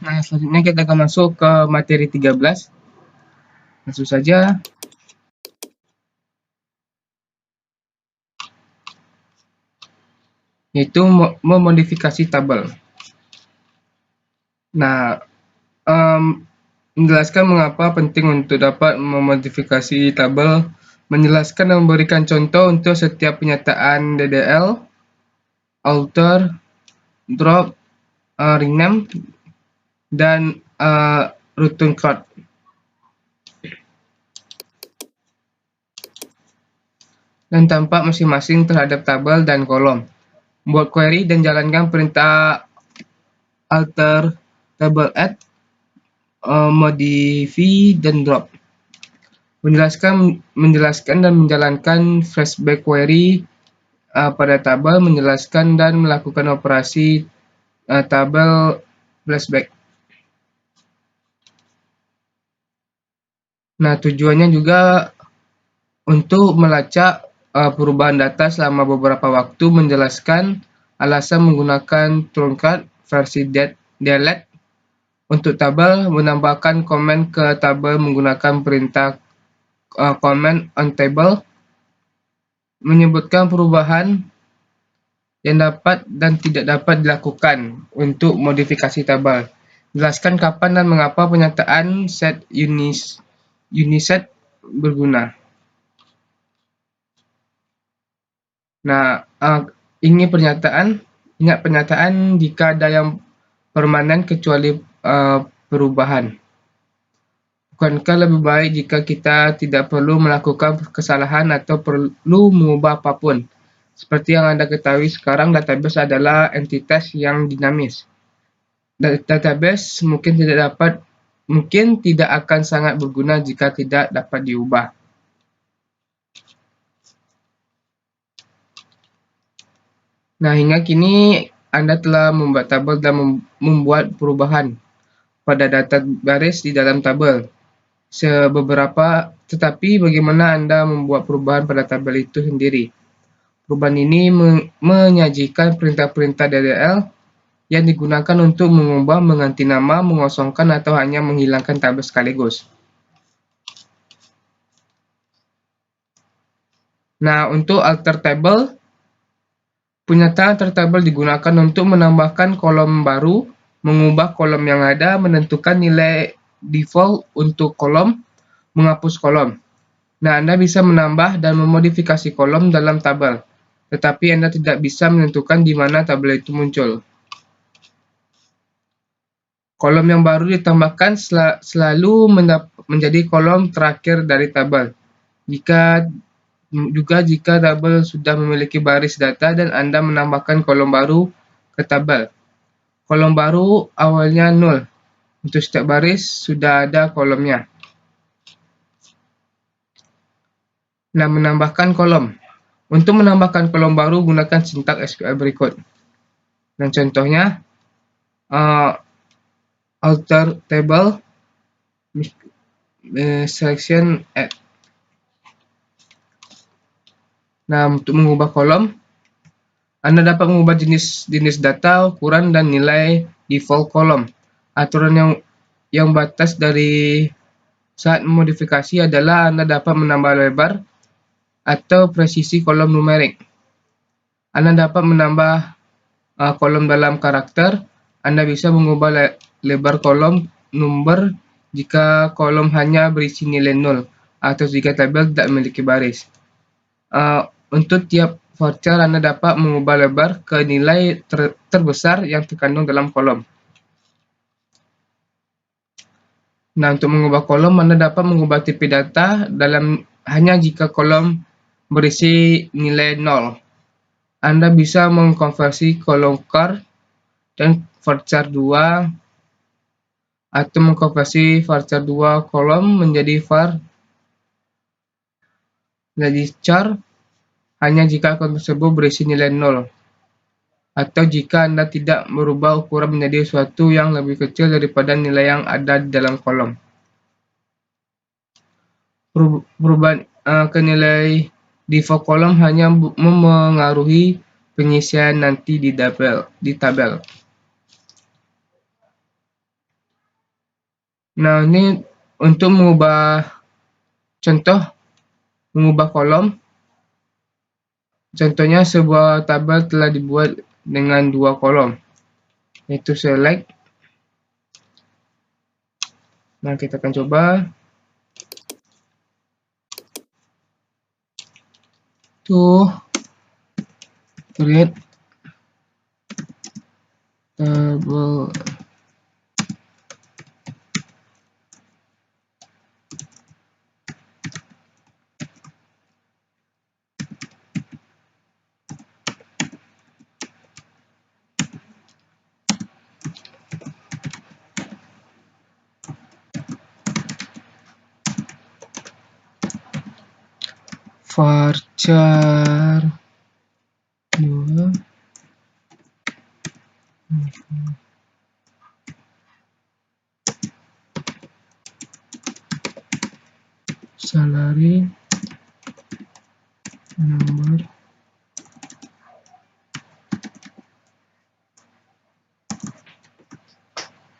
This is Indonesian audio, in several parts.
Nah, selanjutnya kita akan masuk ke materi 13. Langsung saja. Yaitu memodifikasi tabel. Nah, menjelaskan mengapa penting untuk dapat memodifikasi tabel, menjelaskan dan memberikan contoh untuk setiap penyataan DDL, alter, drop, rename, dan return card. Dan tampak masing-masing terhadap tabel dan kolom. Buat query dan jalankan perintah alter, table add, modify, dan drop. Menjelaskan dan menjalankan flashback query pada tabel, menjelaskan dan melakukan operasi tabel flashback. Nah, tujuannya juga untuk melacak perubahan data selama beberapa waktu, menjelaskan alasan menggunakan truncat versi delete untuk tabel, menambahkan komen ke tabel menggunakan perintah comment on table, menyebutkan perubahan yang dapat dan tidak dapat dilakukan untuk modifikasi tabel, jelaskan kapan dan mengapa penyataan set uniset berguna. Nah, ingat pernyataan jika ada yang permanen kecuali perubahan. Bukankah lebih baik jika kita tidak perlu melakukan kesalahan atau perlu mengubah apapun? Seperti yang Anda ketahui sekarang, database adalah entitas yang dinamis. Database mungkin tidak akan sangat berguna jika tidak dapat diubah. Nah, hingga kini Anda telah membuat tabel dan membuat perubahan pada data baris di dalam tabel. Tetapi bagaimana Anda membuat perubahan pada tabel itu sendiri? Perubahan ini menyajikan perintah-perintah DDL yang digunakan untuk mengubah, mengganti nama, mengosongkan, atau hanya menghilangkan tabel sekaligus. Nah, untuk alter table, pernyataan alter table digunakan untuk menambahkan kolom baru, mengubah kolom yang ada, menentukan nilai default untuk kolom, menghapus kolom. Nah, Anda bisa menambah dan memodifikasi kolom dalam tabel, tetapi Anda tidak bisa menentukan di mana tabel itu muncul. Kolom yang baru ditambahkan selalu menjadi kolom terakhir dari tabel. Jika tabel sudah memiliki baris data dan Anda menambahkan kolom baru ke tabel. Kolom baru awalnya 0. Untuk setiap baris sudah ada kolomnya. Nah, menambahkan kolom. Untuk menambahkan kolom baru, gunakan sintaks SQL berikut. Dan contohnya, alter table, selection add. Nah, untuk mengubah kolom, Anda dapat mengubah jenis data, ukuran, dan nilai default kolom. Aturan yang batas dari saat memodifikasi adalah Anda dapat menambah lebar atau presisi kolom numerik. Anda dapat menambah kolom dalam karakter. Anda bisa mengubah lebar kolom number jika kolom hanya berisi nilai 0 atau jika tabel tidak memiliki baris. Untuk tiap voucher, Anda dapat mengubah lebar ke nilai terbesar yang terkandung dalam kolom. Nah, untuk mengubah kolom, Anda dapat mengubah tipe data hanya jika kolom berisi nilai 0. Anda bisa mengkonversi kolom char dan varchar 2 atau mengkonversi varchar 2 kolom menjadi char hanya jika kolom tersebut berisi nilai 0. Atau jika Anda tidak merubah ukuran menjadi sesuatu yang lebih kecil daripada nilai yang ada di dalam kolom. Perubahan ke nilai default kolom hanya memengaruhi pengisian nanti di tabel. Nah, ini untuk mengubah kolom. Contohnya sebuah tabel telah dibuat dengan 2 kolom, yaitu select. Nah, kita akan coba to create table. Varchar 2 salary number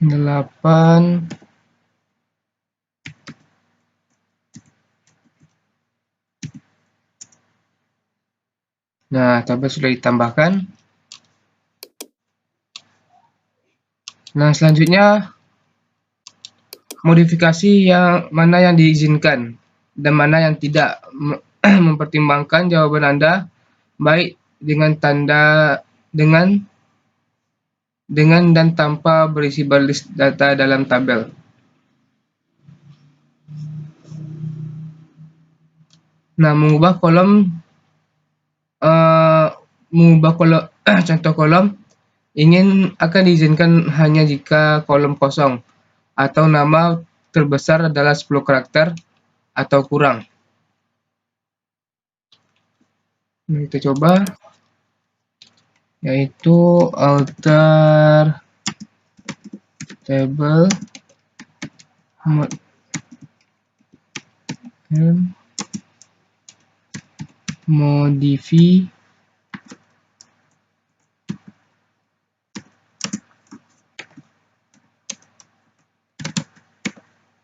8. Nah, tabel sudah ditambahkan. Nah, selanjutnya modifikasi yang mana yang diizinkan dan mana yang tidak. Mempertimbangkan jawaban Anda baik dengan tanda dengan dan tanpa berisi baris data dalam tabel. Nah, mengubah kolom contoh kolom akan diizinkan hanya jika kolom kosong atau nama terbesar adalah 10 karakter atau kurang. Nah, kita coba, yaitu alter table modify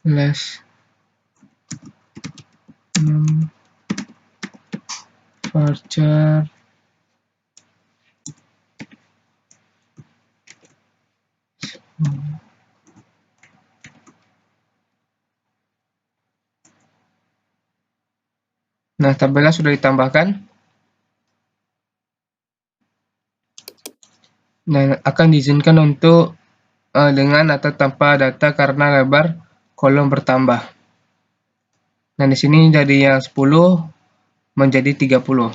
less varchar Nah, tabelnya sudah ditambahkan. Nah, akan diizinkan untuk dengan atau tanpa data karena lebar kolom bertambah. Nah, di sini dari yang 10 menjadi 30.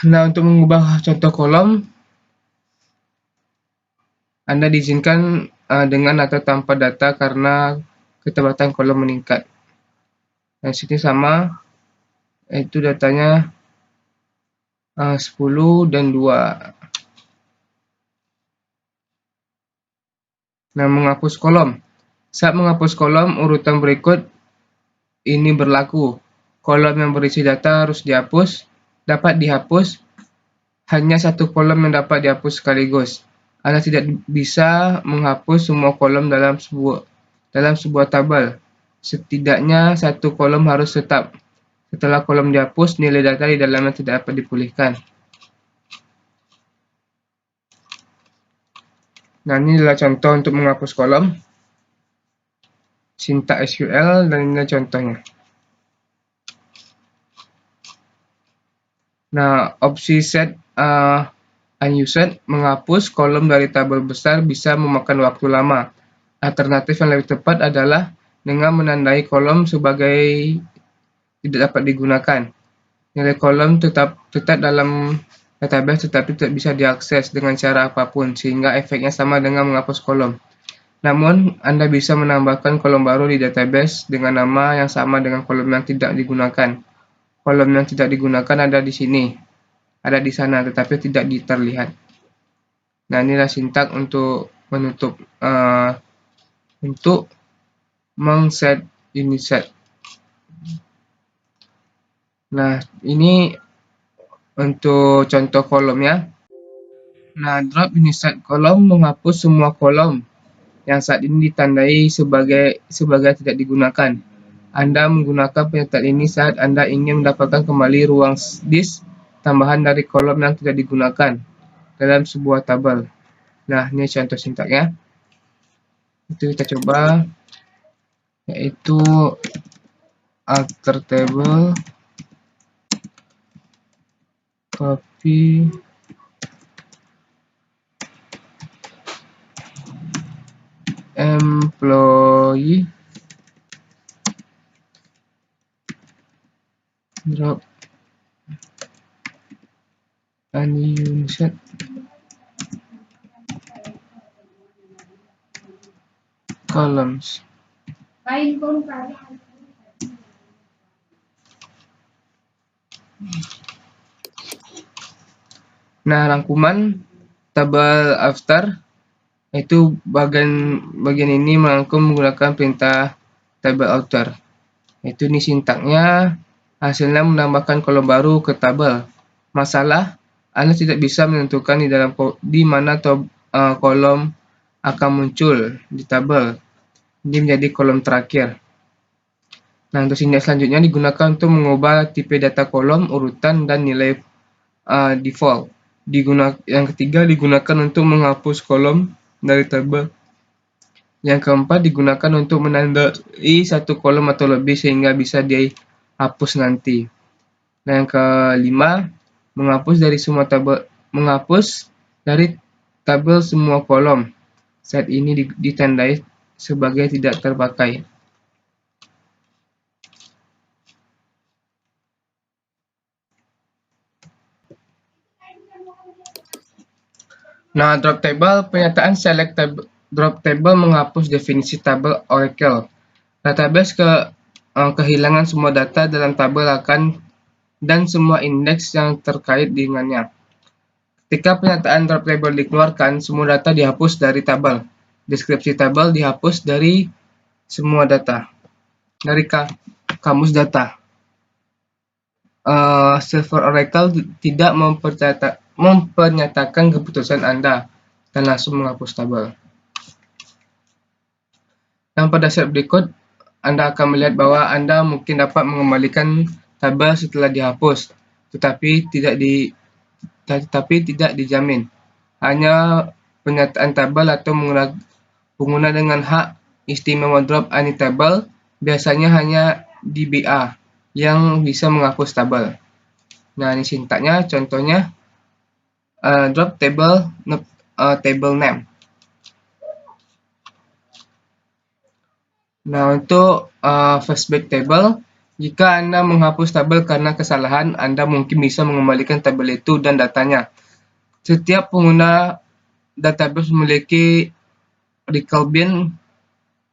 Nah, untuk mengubah contoh kolom, Anda diizinkan dengan atau tanpa data karena ketebatan kolom meningkat. Nah, di sini sama, itu datanya 10 dan 2. Nah, menghapus kolom. Saat menghapus kolom, urutan berikut ini berlaku. Kolom yang berisi data harus dapat dihapus. Hanya satu kolom yang dapat dihapus sekaligus. Anda tidak bisa menghapus semua kolom dalam sebuah tabel. Setidaknya satu kolom harus tetap. Setelah kolom dihapus, nilai data di dalamnya tidak dapat dipulihkan. Nah, ini adalah contoh untuk menghapus kolom. Sintaks SQL dan ini contohnya. Nah, opsi set unused menghapus kolom dari tabel besar bisa memakan waktu lama. Alternatif yang lebih tepat adalah dengan menandai kolom sebagai tidak dapat digunakan. Nilai kolom tetap dalam database tetapi tidak bisa diakses dengan cara apapun, sehingga efeknya sama dengan menghapus kolom. Namun, Anda bisa menambahkan kolom baru di database dengan nama yang sama dengan kolom yang tidak digunakan. Kolom yang tidak digunakan ada di sini, ada di sana, tetapi tidak terlihat. Nah, inilah sintak untuk menutup untuk mengset ini set. Nah, ini untuk contoh kolomnya. Nah, drop insert kolom menghapus semua kolom yang saat ini ditandai sebagai tidak digunakan. Anda menggunakan pernyataan ini saat Anda ingin mendapatkan kembali ruang disk tambahan dari kolom yang tidak digunakan dalam sebuah tabel. Nah, ini contoh sintaknya. Itu kita coba, yaitu alter table, copy, employee, drop unused columns. Nah, rangkuman tabel after itu bagian ini merangkum menggunakan perintah tabel outer. Itu ini sintaknya, hasilnya menambahkan kolom baru ke tabel. Masalah, Anda tidak bisa menentukan di mana kolom akan muncul di tabel. Ini menjadi kolom terakhir. Nah, untuk sintak selanjutnya digunakan untuk mengubah tipe data kolom, urutan, dan nilai default. Yang ketiga digunakan untuk menghapus kolom dari tabel. Yang keempat digunakan untuk menandai satu kolom atau lebih sehingga bisa dihapus nanti. Nah, yang kelima menghapus dari tabel semua kolom. Saat ini ditandai sebagai tidak terpakai. Nah, drop table, pernyataan select drop table menghapus definisi tabel Oracle. Database kehilangan semua data dalam tabel dan semua indeks yang terkait dengannya. Ketika pernyataan drop table dikeluarkan, semua data dihapus dari tabel. Deskripsi tabel dihapus dari semua data, dari kamus data. Server Oracle tidak mempernyatakan keputusan Anda dan langsung menghapus tabel. Dan pada step berikut, Anda akan melihat bahwa Anda mungkin dapat mengembalikan tabel setelah dihapus, tetapi tidak dijamin. Hanya pernyataan tabel atau pengguna dengan hak istimewa drop any table biasanya hanya DBA yang bisa menghapus tabel. Nah, ini sintaknya, contohnya drop table name. Nah, untuk flashback table, jika Anda menghapus tabel karena kesalahan, Anda mungkin bisa mengembalikan tabel itu dan datanya. Setiap pengguna database memiliki recall bin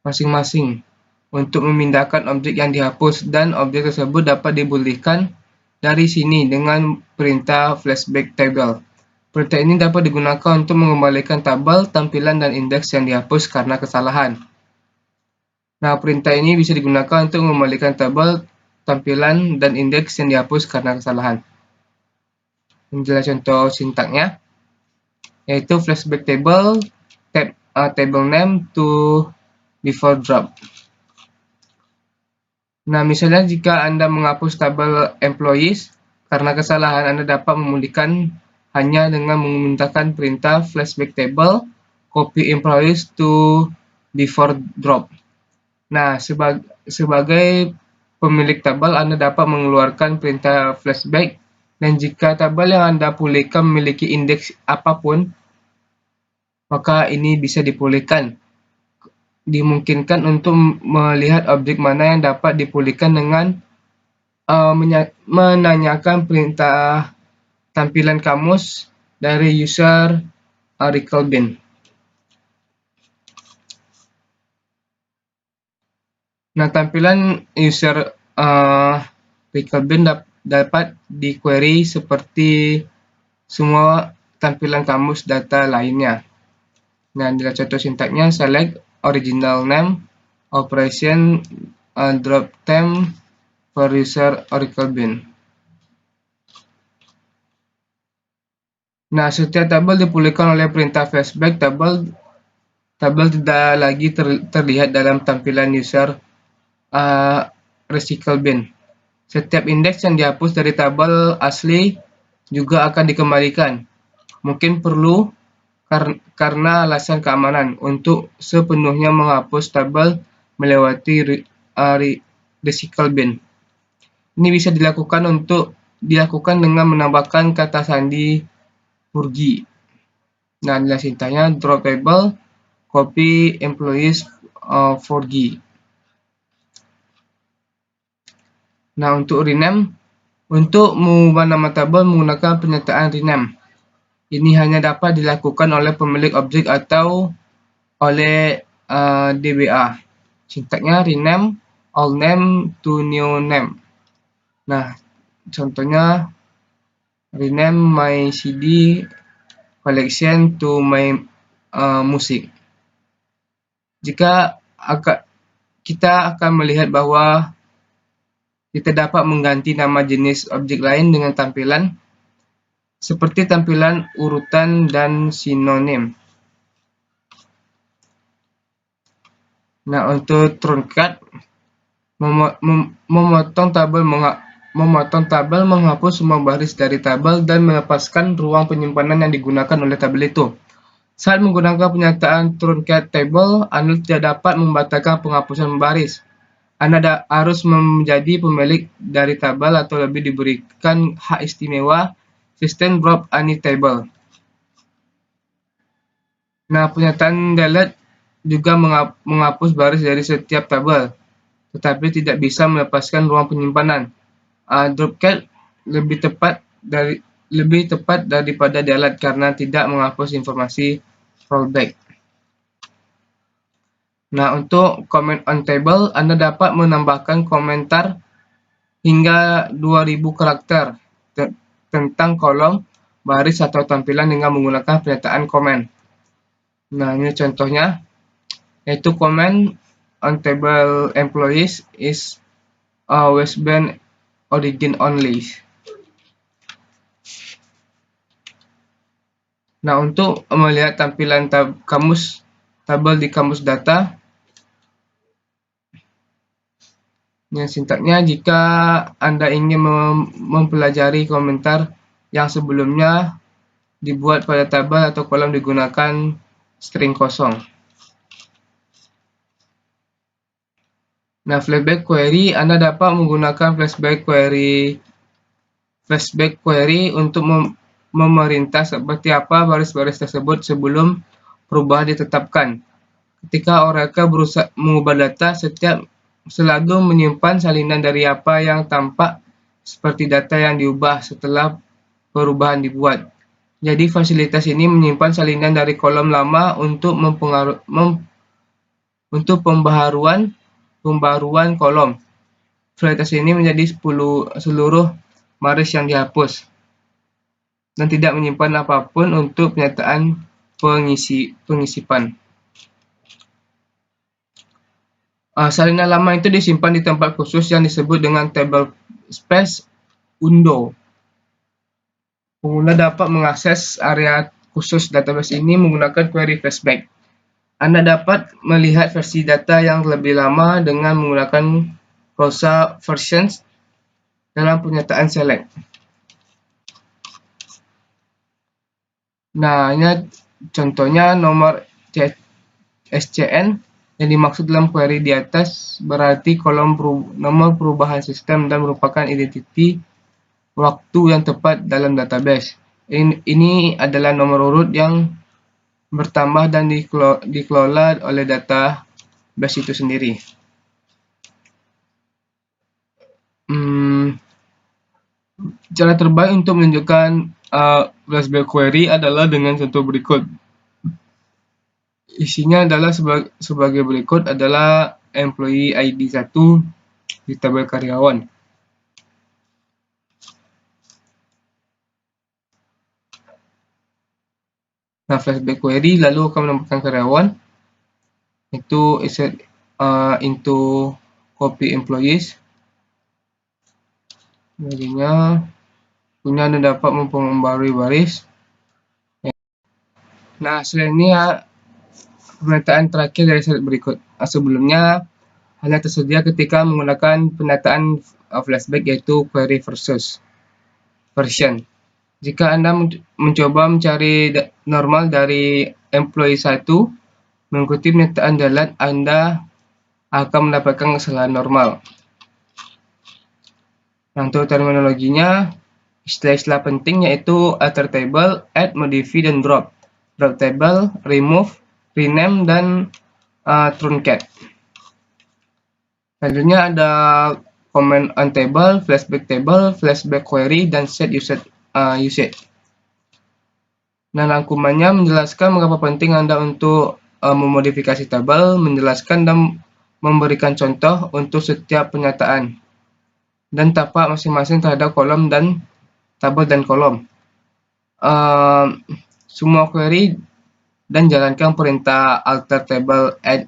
masing-masing untuk memindahkan objek yang dihapus, dan objek tersebut dapat dipulihkan dari sini dengan perintah flashback table. Perintah ini dapat digunakan untuk mengembalikan tabel, tampilan, dan indeks yang dihapus karena kesalahan. Nah, perintah ini bisa digunakan untuk mengembalikan tabel, tampilan, dan indeks yang dihapus karena kesalahan. Ini adalah contoh sintaknya, yaitu flashback table, table name to before drop. Nah, misalnya jika Anda menghapus tabel employees karena kesalahan, Anda dapat memulihkan hanya dengan memintakan perintah flashback table, copy employees to before drop. Nah, sebagai pemilik tabel, Anda dapat mengeluarkan perintah flashback, dan jika tabel yang Anda pulihkan memiliki indeks apapun, maka ini bisa dipulihkan. Dimungkinkan untuk melihat objek mana yang dapat dipulihkan dengan menanyakan perintah tampilan kamus dari user recall bin. Nah, tampilan user recall bin dapat di-query seperti semua tampilan kamus data lainnya. Nah, adalah contoh sintaknya, select original name, operation, drop time for user Oracle bin. Nah, setiap tabel dipulihkan oleh perintah flashback, tabel tidak lagi terlihat dalam tampilan user recycle bin. Setiap indeks yang dihapus dari tabel asli juga akan dikembalikan. Mungkin perlu karena alasan keamanan untuk sepenuhnya menghapus tabel melewati recycle bin. Ini bisa dilakukan dengan menambahkan kata sandi Purgi. Nah, nilai sintanya drop table, copy employees Forgi. Nah, untuk rename, untuk mengubah nama tabel menggunakan pernyataan rename. Ini hanya dapat dilakukan oleh pemilik objek atau oleh DBA. Sintaknya rename all name to new name. Nah, contohnya rename my CD collection to my music. Jika kita akan melihat bahwa kita dapat mengganti nama jenis objek lain dengan tampilan seperti tampilan urutan dan sinonim. Nah, untuk truncat, memotong tabel menghapus semua baris dari tabel dan melepaskan ruang penyimpanan yang digunakan oleh tabel itu. Saat menggunakan pernyataan truncat table, Anda tidak dapat membatalkan penghapusan baris. Anda harus menjadi pemilik dari tabel atau lebih diberikan hak istimewa sistem drop any table. Nah, pernyataan delete juga menghapus baris dari setiap tabel, tetapi tidak bisa melepaskan ruang penyimpanan. Dropcat lebih tepat daripada delete karena tidak menghapus informasi rollback. Nah, untuk comment on table, Anda dapat menambahkan komentar hingga 2000 karakter tentang kolom, baris, atau tampilan dengan menggunakan pernyataan comment. Nah, ini contohnya, yaitu comment on table employees is West Bend origin only. Nah, untuk melihat tampilan tabel di kamus data, sintaknya jika Anda ingin mempelajari komentar yang sebelumnya dibuat pada tabel atau kolom digunakan string kosong. Nah, flashback query, Anda dapat menggunakan flashback query untuk memerintah seperti apa baris-baris tersebut sebelum perubahan ditetapkan. Ketika Oracle berusaha mengubah data, selalu menyimpan salinan dari apa yang tampak seperti data yang diubah setelah perubahan dibuat. Jadi fasilitas ini menyimpan salinan dari kolom lama untuk pembaharuan kolom. Fasilitas ini menjadi seluruh baris yang dihapus dan tidak menyimpan apapun untuk pernyataan pengisipan. Salinan lama itu disimpan di tempat khusus yang disebut dengan table space window. Pengguna dapat mengakses area khusus database ini menggunakan query flashback. Anda dapat melihat versi data yang lebih lama dengan menggunakan rosa versions dalam pernyataan select. Nah, ini contohnya nomor SCN yang dimaksud dalam query di atas berarti kolom nomor perubahan sistem dan merupakan identiti waktu yang tepat dalam database. Ini adalah nomor urut yang bertambah dan dikelola oleh database itu sendiri. Cara terbaik untuk menunjukkan flashback query adalah dengan contoh berikut. Isinya adalah sebagai berikut adalah employee ID 1 di tabel karyawan. Nah, flashback query lalu akan menambahkan karyawan itu into copy employees. Jadinya punya Anda dapat memperbarui baris Nah, selanjutnya penataan terakhir dari slide berikut. Sebelumnya hanya tersedia ketika menggunakan penataan flashback, yaitu query versus version. Jika Anda mencoba mencari normal dari employee 1 mengikuti penataan delete, Anda akan mendapatkan kesalahan normal. Nah, untuk terminologinya, istilah-istilah penting yaitu alter table, add, modify, dan drop. Drop table, remove, rename, dan truncate. Selanjutnya ada comment on table, flashback query, dan set usage. Nah, rangkumannya menjelaskan mengapa penting Anda untuk memodifikasi tabel, menjelaskan dan memberikan contoh untuk setiap pernyataan, dan tapak masing-masing terhadap kolom dan tabel dan kolom. Semua query dan jalankan perintah alter table, add,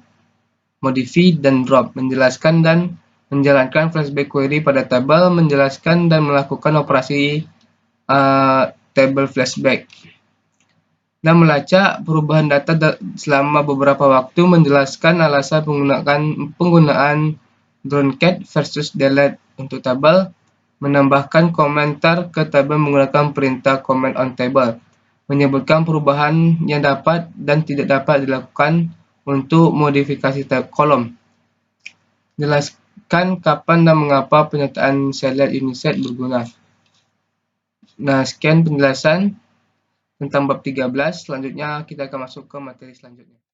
modify, dan drop, menjelaskan dan menjalankan flashback query pada tabel, menjelaskan dan melakukan operasi table flashback, dan melacak perubahan data selama beberapa waktu, menjelaskan alasan penggunaan truncate versus delete untuk tabel, menambahkan komentar ke tabel menggunakan perintah comment on table, menyebutkan perubahan yang dapat dan tidak dapat dilakukan untuk modifikasi kolom, jelaskan kapan dan mengapa pernyataan select uniset berguna. Nah, sekian penjelasan tentang bab 13. Selanjutnya kita akan masuk ke materi selanjutnya.